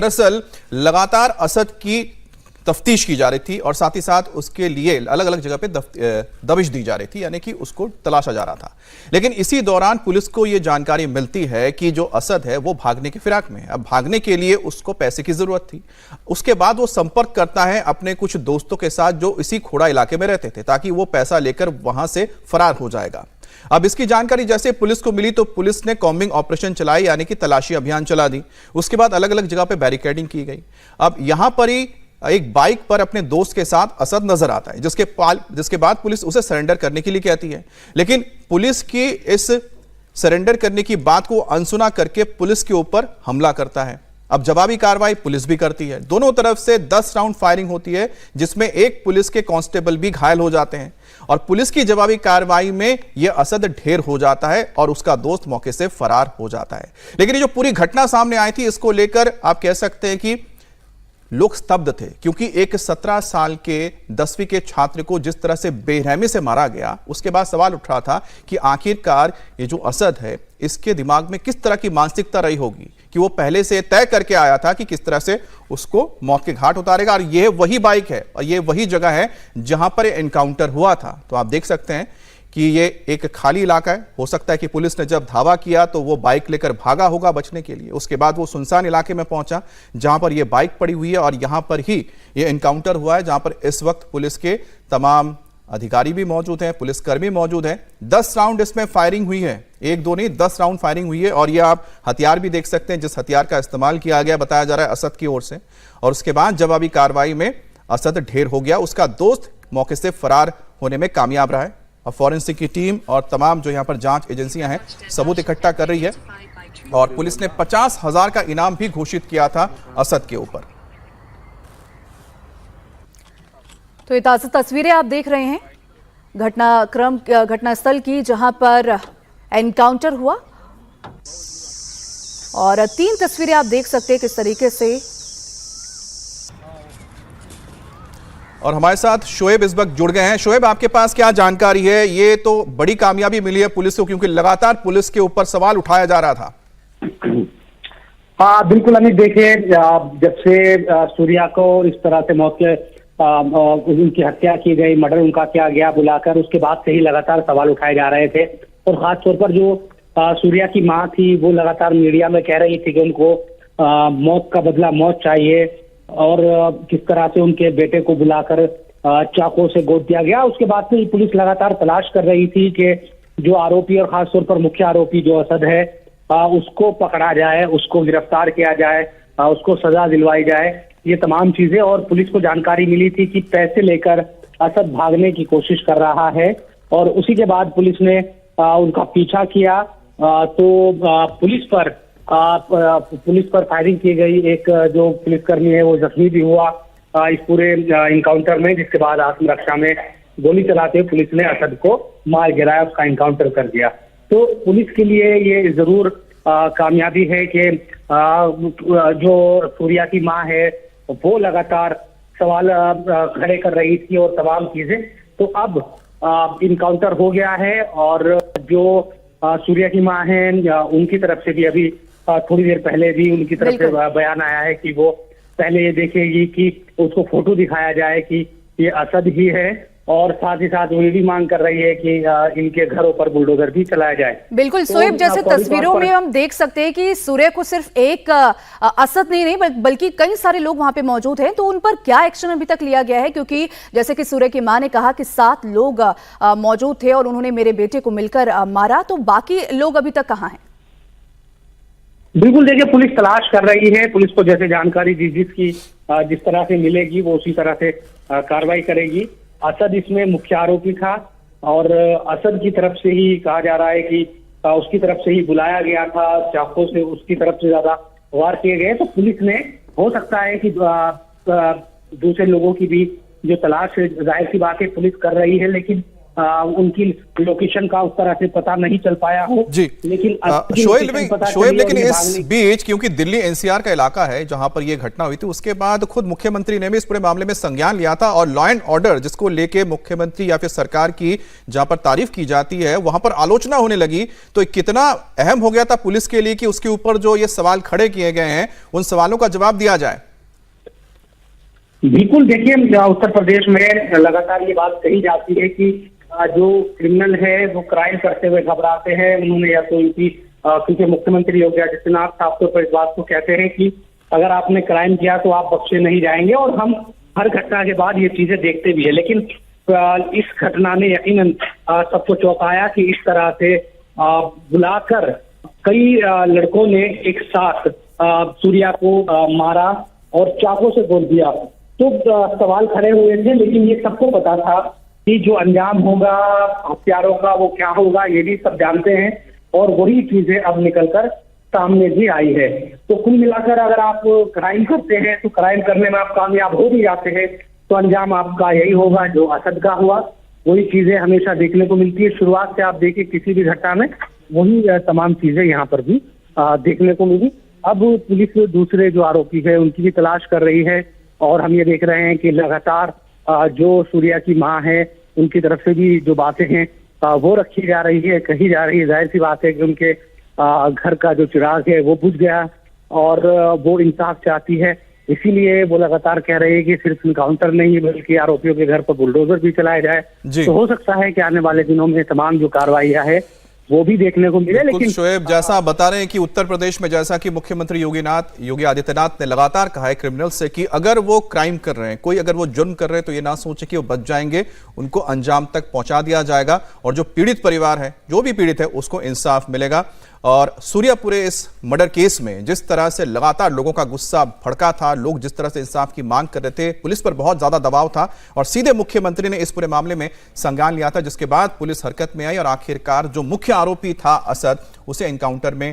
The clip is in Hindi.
दरअसल लगातार असद की तफ्तीश की जा रही थी और साथ ही साथ उसके लिए अलग अलग जगह पे दबिश दी जा रही थी, यानी कि उसको तलाशा जा रहा था। लेकिन इसी दौरान पुलिस को यह जानकारी मिलती है कि जो असद है वो भागने की फिराक में है। अब भागने के लिए उसको पैसे की जरूरत थी। उसके बाद वो संपर्क करता है अपने कुछ दोस्तों के साथ जो इसी खोड़ा इलाके में रहते थे, ताकि वो पैसा लेकर वहां से फरार हो जाएगा। अब इसकी जानकारी जैसे पुलिस को मिली तो पुलिस ने कॉम्बिंग ऑपरेशन चलाई, यानी कि तलाशी अभियान चला दी। उसके बाद अलग अलग जगह पे बैरिकेडिंग की गई। अब यहां पर ही एक बाइक पर अपने दोस्त के साथ असद नजर आता है, जिसके बाद पुलिस उसे सरेंडर करने के लिए कहती है। लेकिन पुलिस की इस सरेंडर करने की बात को अनसुना करके पुलिस के ऊपर हमला करता है। अब जवाबी कार्रवाई पुलिस भी करती है। दोनों तरफ से 10 राउंड फायरिंग होती है, जिसमें एक पुलिस के कांस्टेबल भी घायल हो जाते हैं और पुलिस की जवाबी कार्रवाई में यह असद ढेर हो जाता है और उसका दोस्त मौके से फरार हो जाता है। लेकिन ये जो पूरी घटना सामने आई थी, इसको लेकर आप कह सकते हैं कि लोग स्तब्ध थे, क्योंकि एक 17 साल के 10वीं के छात्र को जिस तरह से बेरहमी से मारा गया, उसके बाद सवाल उठ रहा था कि आखिरकार ये जो असद है इसके दिमाग में किस तरह की मानसिकता रही होगी कि वो पहले से तय करके आया था कि किस तरह से उसको मौत के घाट उतारेगा। और यह वही बाइक है और यह वही जगह है जहां पर एनकाउंटर हुआ था। तो आप देख सकते हैं कि ये एक खाली इलाका है। हो सकता है कि पुलिस ने जब धावा किया तो वो बाइक लेकर भागा होगा बचने के लिए। उसके बाद वो सुनसान इलाके में पहुंचा जहां पर ये बाइक पड़ी हुई है और यहां पर ही ये एनकाउंटर हुआ है, जहां पर इस वक्त पुलिस के तमाम अधिकारी भी मौजूद हैं, पुलिसकर्मी मौजूद हैं। 10 राउंड इसमें फायरिंग हुई है, एक दो नहीं 10 राउंड फायरिंग हुई है। और ये आप हथियार भी देख सकते हैं, जिस हथियार का इस्तेमाल किया गया बताया जा रहा है असद की ओर से। और उसके बाद जवाबी कार्रवाई में असद ढेर हो गया, उसका दोस्त मौके से फरार होने में कामयाब रहा है। अब फॉरेंसिक की टीम और तमाम जो यहां पर जांच एजेंसियां हैं सबूत इकट्ठा कर रही है और पुलिस ने 50,000 का इनाम भी घोषित किया था असद के ऊपर। तो ये ताज़ा तस्वीरें आप देख रहे हैं घटनास्थल की, जहां पर एनकाउंटर हुआ और 3 तस्वीरें आप देख सकते हैं किस तरीके से। और हमारे साथ शोएब इस वक्त जुड़ गए हैं। शोएब, आपके पास क्या जानकारी है? ये तो बड़ी कामयाबी मिली है पुलिस को, क्योंकि लगातार पुलिस के ऊपर सवाल उठाया जा रहा था। हाँ बिल्कुल अमित, देखिए जब से सूर्या को इस तरह से मौत के उनकी हत्या की गई, मर्डर उनका किया गया बुलाकर, उसके बाद से ही लगातार सवाल उठाए जा रहे थे। और खासतौर पर जो सूर्या की माँ थी वो लगातार मीडिया में कह रही थी कि उनको मौत का बदला मौत चाहिए और किस तरह से उनके बेटे को बुलाकर चाकू से गोद दिया गया। उसके बाद से ही पुलिस लगातार तलाश कर रही थी कि जो आरोपी और खासतौर पर मुख्य आरोपी जो असद है उसको पकड़ा जाए, उसको गिरफ्तार किया जाए, उसको सजा दिलवाई जाए, ये तमाम चीजें। और पुलिस को जानकारी मिली थी कि पैसे लेकर असद भागने की कोशिश कर रहा है और उसी के बाद पुलिस ने उनका पीछा किया। तो पुलिस पर फायरिंग की गई। एक जो पुलिसकर्मी है वो जख्मी भी हुआ इस पूरे इनकाउंटर में, जिसके बाद आत्मरक्षा में गोली चलाते हुए पुलिस ने असद को मार गिराया, उसका इनकाउंटर कर दिया। तो पुलिस के लिए ये जरूर कामयाबी है कि जो सूर्या की माँ है वो लगातार सवाल खड़े कर रही थी और तमाम चीजें। तो अब इनकाउंटर हो गया है और जो सूर्या की माँ है उनकी तरफ से भी अभी थोड़ी देर पहले भी उनकी तरफ से बयान आया है कि वो पहले ये देखेगी कि उसको फोटो दिखाया जाए कि ये असद ही है, और साथ ही साथ वो ये भी मांग कर रही है कि इनके घरों पर बुलडोजर भी चलाया जाए। बिल्कुल शोएब, जैसे तस्वीरों में हम देख सकते हैं कि सूर्य को सिर्फ एक असद नहीं बल्कि कई सारे लोग वहां पे मौजूद हैं। तो उन पर क्या एक्शन अभी तक लिया गया है? क्योंकि जैसे कि सूर्य की मां ने कहा कि 7 लोग मौजूद थे और उन्होंने मेरे बेटे को मिलकर मारा, तो बाकी लोग अभी तक कहाँ हैं? बिल्कुल, देखिए पुलिस तलाश कर रही है। पुलिस को जैसे जानकारी जिस तरह से मिलेगी वो उसी तरह से कार्रवाई करेगी। असद इसमें मुख्य आरोपी था और असद की तरफ से ही कहा जा रहा है कि उसकी तरफ से ही बुलाया गया था, चाकू से उसकी तरफ से ज्यादा वार किए गए। तो पुलिस ने, हो सकता है कि दूसरे लोगों की भी जो तलाश है, जाहिर सी बात है पुलिस कर रही है, लेकिन उनकी लोकेशन का उस तरह से पता नहीं चल पाया हो। जी लेकिन शोएब, लेकिन इस बीच क्योंकि दिल्ली एनसीआर का इलाका है जहां पर यह घटना हुई थी, उसके बाद खुद मुख्यमंत्री ने भी इस पूरे मामले में संज्ञान लिया था और लॉ एंड ऑर्डर जिसको लेके मुख्यमंत्री या फिर सरकार की जहां पर तारीफ की जाती है वहां पर आलोचना होने लगी। तो कितना अहम हो गया था पुलिस के लिए कि उसके ऊपर जो ये सवाल खड़े किए गए हैं उन सवालों का जवाब दिया जाए। बिल्कुल, देखिए उत्तर प्रदेश में लगातार ये बात कही जाती है कि जो क्रिमिनल है वो क्राइम करते हुए घबराते हैं। उन्होंने या तो इनकी क्योंकि मुख्यमंत्री योगी आदित्यनाथ साफ तौर पर इस बात को कहते हैं कि अगर आपने क्राइम किया तो आप बख्शे नहीं जाएंगे, और हम हर घटना के बाद ये चीजें देखते भी है। लेकिन इस घटना ने यकीनन सबको चौंकाया कि इस तरह से बुलाकर कई लड़कों ने एक साथ सूर्या को मारा और चाकू से गोद दिया। तो सवाल खड़े हुए थे, लेकिन ये सबको पता था कि जो अंजाम होगा हत्यारों का वो क्या होगा, ये भी सब जानते हैं, और वही चीजें अब निकलकर सामने भी आई है। तो कुल मिलाकर अगर आप क्राइम करते हैं तो क्राइम करने में आप कामयाब हो भी जाते हैं तो अंजाम आपका यही होगा जो असद का हुआ। वही चीजें हमेशा देखने को मिलती है। शुरुआत से आप देखिए किसी भी घटना में वही तमाम चीजें यहाँ पर भी देखने को मिली। अब पुलिस दूसरे जो आरोपी है उनकी भी तलाश कर रही है, और हम ये देख रहे हैं कि लगातार जो सूर्या की मां है उनकी तरफ से भी जो बातें हैं वो रखी जा रही है, कही जा रही है। जाहिर सी बात है कि उनके घर का जो चिराग है वो बुझ गया और वो इंसाफ चाहती है। इसीलिए वो लगातार कह रहे हैं कि सिर्फ इनकाउंटर नहीं बल्कि आरोपियों के घर पर बुलडोजर भी चलाया जाए। तो हो सकता है कि आने वाले दिनों में तमाम जो कार्रवाइयां है वो भी देखने को मिले। लेकिन शोएब, जैसा आप बता रहे हैं कि उत्तर प्रदेश में जैसा कि मुख्यमंत्री योगी आदित्यनाथ ने लगातार कहा है क्रिमिनल से कि अगर वो क्राइम कर रहे हैं, कोई अगर वो जुर्म कर रहे हैं तो ये ना सोचे कि वो बच जाएंगे, उनको अंजाम तक पहुंचा दिया जाएगा और जो पीड़ित परिवार है, जो भी पीड़ित है, उसको इंसाफ मिलेगा। और सूर्यापुरे इस मर्डर केस में जिस तरह से लगातार लोगों का गुस्सा भड़का था, लोग जिस तरह से इंसाफ की मांग कर रहे थे, पुलिस पर बहुत ज्यादा दबाव था और सीधे मुख्यमंत्री ने इस पूरे मामले में संज्ञान लिया था, जिसके बाद पुलिस हरकत में आई और आखिरकार जो मुख्य आरोपी था असद, उसे एनकाउंटर में